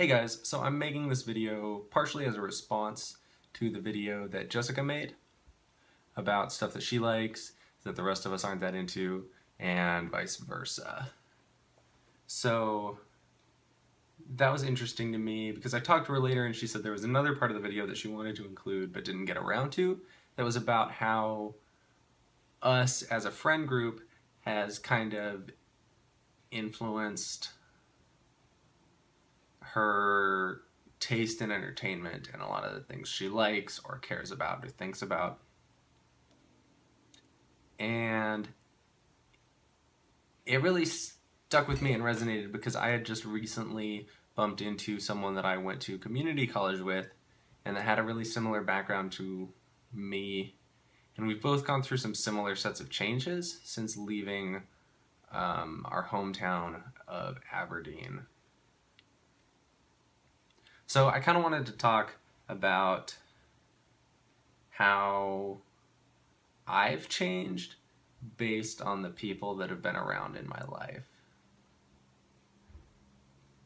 Hey guys, so I'm making this video partially as a response to the video that Jessica made about stuff that she likes that the rest of us aren't that into, and vice versa. So that was interesting to me because I talked to her later and she said there was another part of the video that she wanted to include but didn't get around to, that was about how us as a friend group has kind of influenced her taste in entertainment and a lot of the things she likes or cares about or thinks about. And it really stuck with me and resonated because I had just recently bumped into someone that I went to community college with and that had a really similar background to me. And we've both gone through some similar sets of changes since leaving our hometown of Aberdeen. So I kind of wanted to talk about how I've changed based on the people that have been around in my life.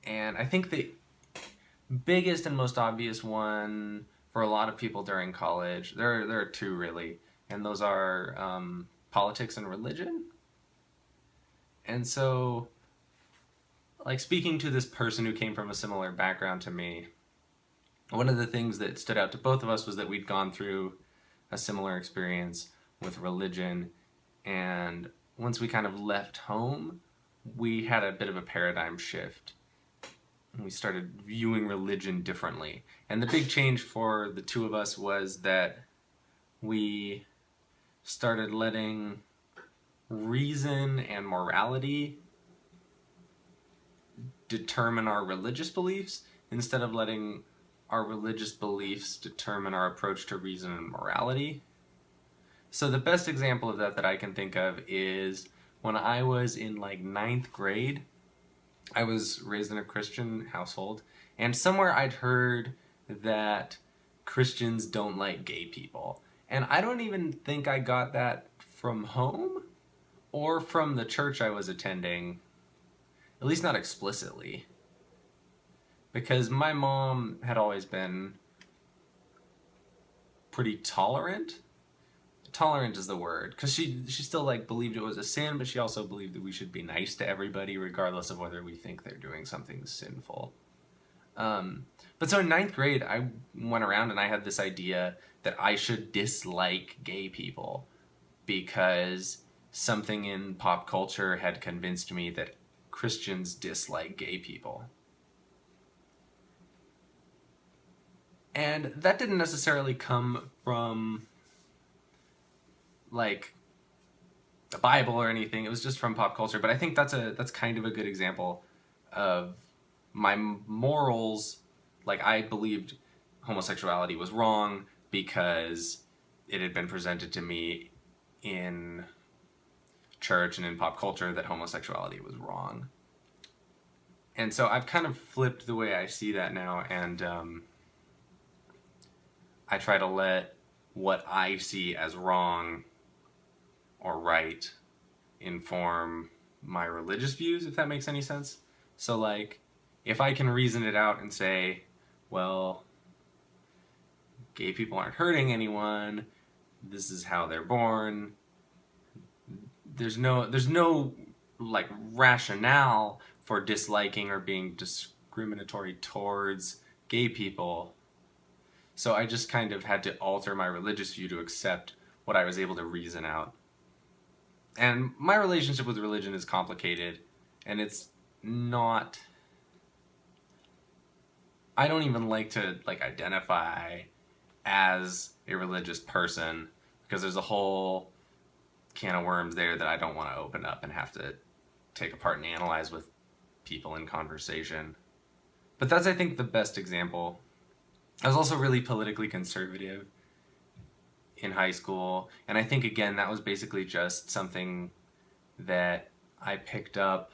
And I think the biggest and most obvious one for a lot of people during college, there are two really, and those are politics and religion. And so, like, speaking to this person who came from a similar background to me, one of the things that stood out to both of us was that we'd gone through a similar experience with religion, and once we kind of left home, we had a bit of a paradigm shift. And we started viewing religion differently. And the big change for the two of us was that we started letting reason and morality determine our religious beliefs instead of letting our religious beliefs determine our approach to reason and morality. So the best example of that I can think of is when I was in like 9th grade. I was raised in a Christian household, and somewhere I'd heard that Christians don't like gay people. And I don't even think I got that from home or from the church I was attending, at least not explicitly. Because my mom had always been pretty tolerant. Tolerant is the word, because she still like believed it was a sin, but she also believed that we should be nice to everybody regardless of whether we think they're doing something sinful. But so in 9th grade, I went around and I had this idea that I should dislike gay people because something in pop culture had convinced me that Christians dislike gay people. And that didn't necessarily come from like the Bible or anything. It was just from pop culture. But I think that's kind of a good example of my morals. Like, I believed homosexuality was wrong because it had been presented to me in church and in pop culture that homosexuality was wrong. And so I've kind of flipped the way I see that now, and I try to let what I see as wrong or right inform my religious views, if that makes any sense. So like, if I can reason it out and say, well, gay people aren't hurting anyone, this is how they're born, there's no like rationale for disliking or being discriminatory towards gay people. So I just kind of had to alter my religious view to accept what I was able to reason out. And my relationship with religion is complicated, and it's not... I don't even like to identify as a religious person because there's a whole can of worms there that I don't want to open up and have to take apart and analyze with people in conversation. But that's, I think, the best example. I was also really politically conservative in high school, and I think, again, that was basically just something that I picked up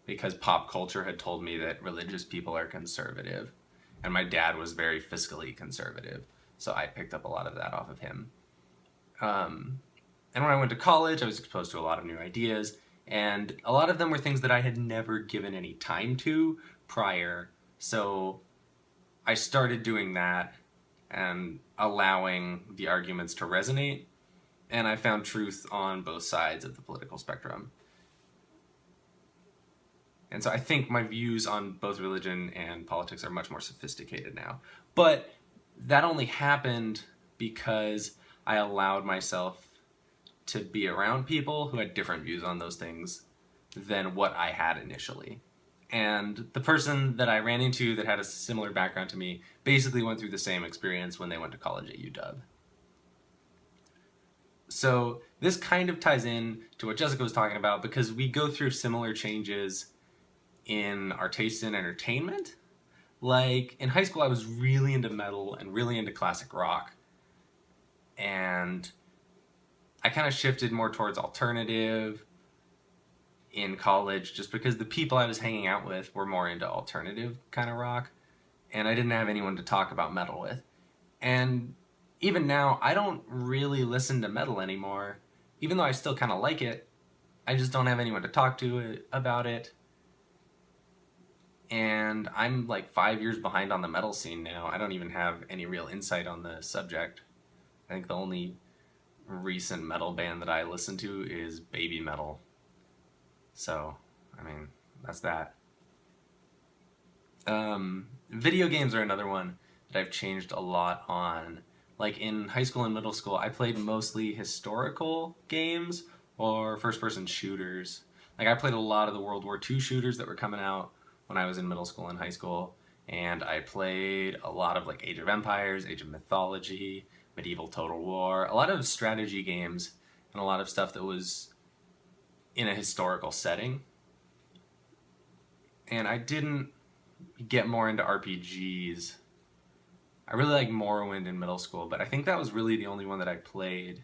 because pop culture had told me that religious people are conservative, and my dad was very fiscally conservative, so I picked up a lot of that off of him. And when I went to college, I was exposed to a lot of new ideas, and a lot of them were things that I had never given any time to prior. So I started doing that and allowing the arguments to resonate, and I found truth on both sides of the political spectrum. And so I think my views on both religion and politics are much more sophisticated now. But that only happened because I allowed myself to be around people who had different views on those things than what I had initially. And the person that I ran into that had a similar background to me basically went through the same experience when they went to college at UW. So this kind of ties in to what Jessica was talking about, because we go through similar changes in our taste in entertainment. Like in high school, I was really into metal and really into classic rock. And I kind of shifted more towards alternative in college just because the people I was hanging out with were more into alternative kind of rock, and I didn't have anyone to talk about metal with. And even now, I don't really listen to metal anymore. Even though I still kind of like it, I just don't have anyone to talk to about it. And I'm like 5 years behind on the metal scene now. I don't even have any real insight on the subject. I think the only recent metal band that I listen to is Baby Metal. So, I mean, that's that. Video games are another one that I've changed a lot on. Like in high school and middle school, I played mostly historical games or first-person shooters. Like I played a lot of the World War II shooters that were coming out when I was in middle school and high school. And I played a lot of like Age of Empires, Age of Mythology, Medieval Total War, a lot of strategy games, and a lot of stuff that was in a historical setting. And I didn't get more into RPGs. I really liked Morrowind in middle school, but I think that was really the only one that I played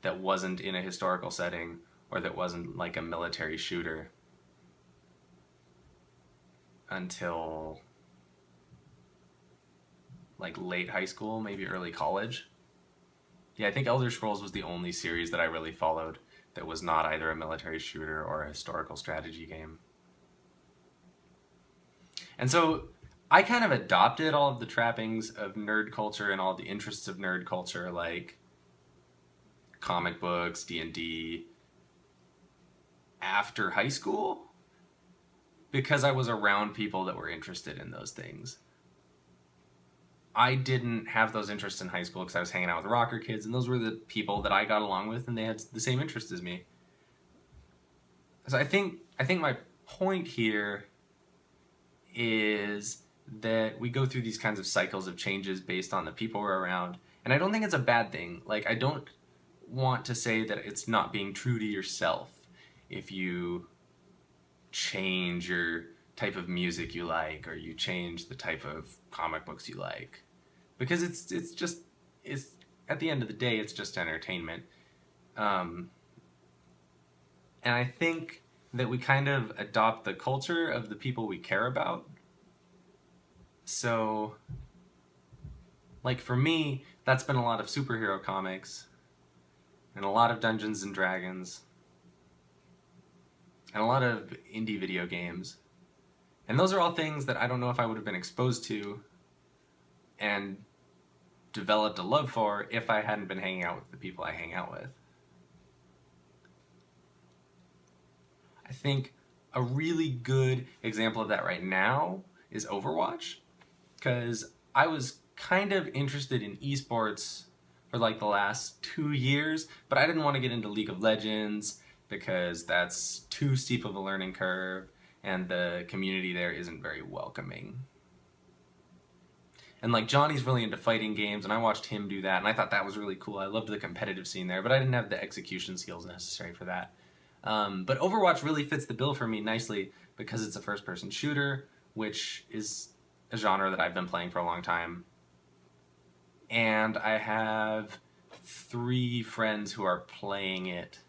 that wasn't in a historical setting or that wasn't like a military shooter until like late high school, maybe early college. Yeah, I think Elder Scrolls was the only series that I really followed that was not either a military shooter or a historical strategy game. And so I kind of adopted all of the trappings of nerd culture and all the interests of nerd culture, like comic books, D&D, after high school, because I was around people that were interested in those things. I didn't have those interests in high school because I was hanging out with rocker kids, and those were the people that I got along with, and they had the same interests as me. So I think my point here is that we go through these kinds of cycles of changes based on the people we're around, and I don't think it's a bad thing. Like, I don't want to say that it's not being true to yourself if you change your type of music you like, or you change the type of comic books you like, because it's at the end of the day, it's just entertainment. And I think that we kind of adopt the culture of the people we care about. So, like for me, that's been a lot of superhero comics, and a lot of Dungeons and Dragons, and a lot of indie video games. And those are all things that I don't know if I would have been exposed to and developed a love for if I hadn't been hanging out with the people I hang out with. I think a really good example of that right now is Overwatch, because I was kind of interested in esports for like the last 2 years, but I didn't want to get into League of Legends because that's too steep of a learning curve, and the community there isn't very welcoming. And like Johnny's really into fighting games, and I watched him do that, and I thought that was really cool. I loved the competitive scene there, but I didn't have the execution skills necessary for that. But Overwatch really fits the bill for me nicely because it's a first-person shooter, which is a genre that I've been playing for a long time. And I have 3 friends who are playing it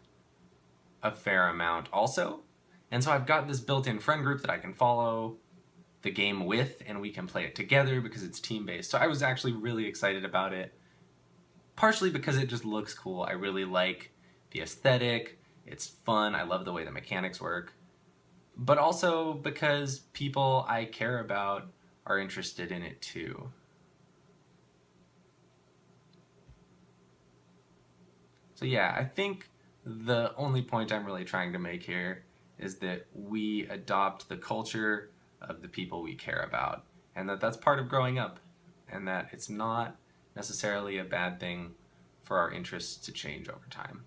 a fair amount also. And so I've got this built-in friend group that I can follow the game with, and we can play it together because it's team-based. So I was actually really excited about it, partially because it just looks cool. I really like the aesthetic. It's fun. I love the way the mechanics work. but also because people I care about are interested in it too. So yeah, I think the only point I'm really trying to make here is that we adopt the culture of the people we care about, and that that's part of growing up, and that it's not necessarily a bad thing for our interests to change over time.